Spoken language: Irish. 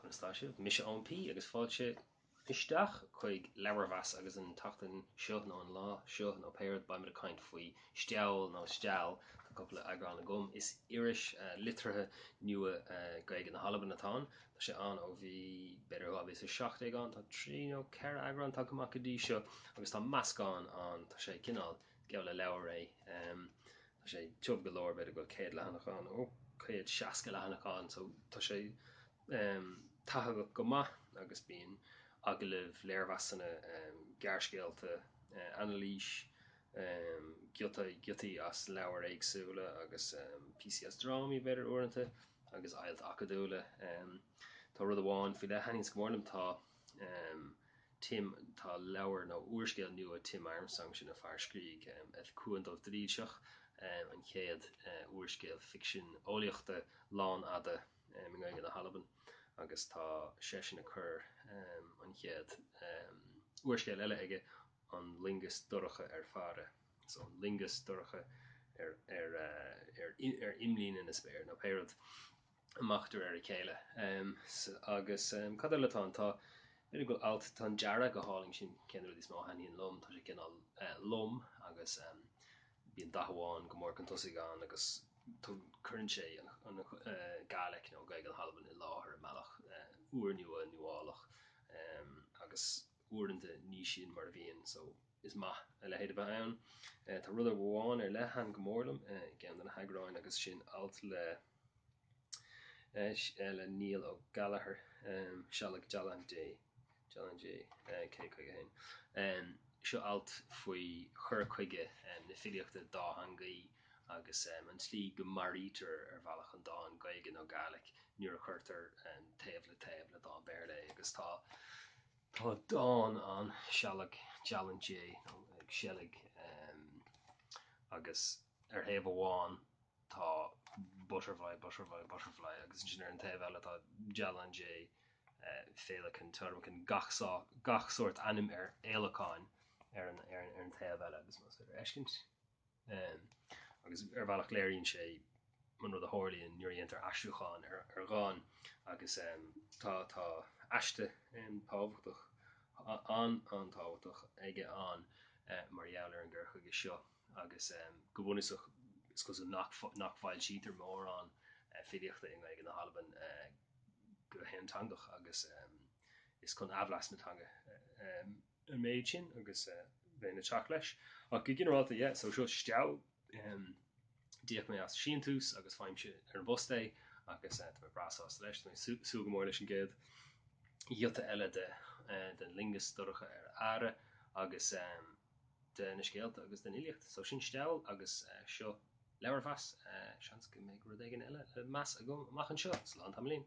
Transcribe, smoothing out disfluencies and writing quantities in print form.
Anastasia, mis OMP agus fáilte isteach chuig Leabhar-mheas agus an tachtain seo nó an lá seo nó péird ba mar a caint faoi STEALL nó STEALL tá coppla agrán agam is iris litrathe nua gaige na hAlban atá tá sé an ó bhí beidir go is 7 an tá trí nó ceithre agrán tá amach go dtí seo agus tá meascán an tá sé cinál geall le leabhar é tá sé tuamh go leor beidir go 100 leathanachán ó 160 leathanachán so tá sé taithe go maith agus bíon agalibh léirmheas sanna gearcéalta analíse giotaí as leabhar éagsúla agus PCS drámaí beidir uaireanta agus ailt acadúla tá rud amháin fi le hainns go mórlam tá Tim tá leabhar nó uairscéal nua Tim Armstrong sin a fear scríg cuan dómh dríseach an chéad uairscéal fiction óíochta lán ada in gaige na hAlban agus tá sé sin a chur an chéad uairscéal eile aige an lingus doracha fada so an lingus doracha imlín in is spéir nó péird amachtar a chéile agus cad eile tá idir go alt tá deara go háling sin ceanú is má haíon lom tá sé cinál lom agus bíon dahamháin go mór an tosaigh an agus chuann sé an Gaeilge nó gaige an hAlban i láthair meach uair nua nuálach agus uaireanta níos sin mar bhíon so is maith a le héad a bheith ann tá rud amháin ar leithan go mórlam ceann den hagráin agus sin alt le Neil ó Gallagher sealadh Jalan J cé chuige hain seo alt faoi chur chuige na filiochta dá hangaí agus an slí go marítar ar bhealach an dá an gaige nó Gaeilge nuair a chuirtar taobh le dá béirle agus tá dán an sealadh Jalan J nó ag sealadh agus ar thaobh amháin tá butterfly agus sin ar an taobh eile tá Jalan J féalachan tuairimecin gach sort anim ar éalacháin ar an taobh eile agus más ar eiscint agus ar bhealach léiríonn sé man rud a tháirlíonn nuair a dhéantar aistúcháin ar gáin agus tá aiste tábhachtach an tábhachtach ige an mar dheall ar an ggurcha go seo agus go bhfuineasach is cos nach fáil siad ar mór an filiochta in gaige na hAlban go héantangach agus is chun abhlas natanga an méid sin agus bhéna teach leis ach go ginearálta so seo STEALL Déanaim sin tús agus feimse ar an bosté agus brasás leis sú go mór leis an géad dhiota eile den lingus doracha ar ara agus den scéalta agus den iliocht so sin STEALL agus seo Leabhar-mheas seans go méid rud éigean eile meas a go amach an seo slán tamlín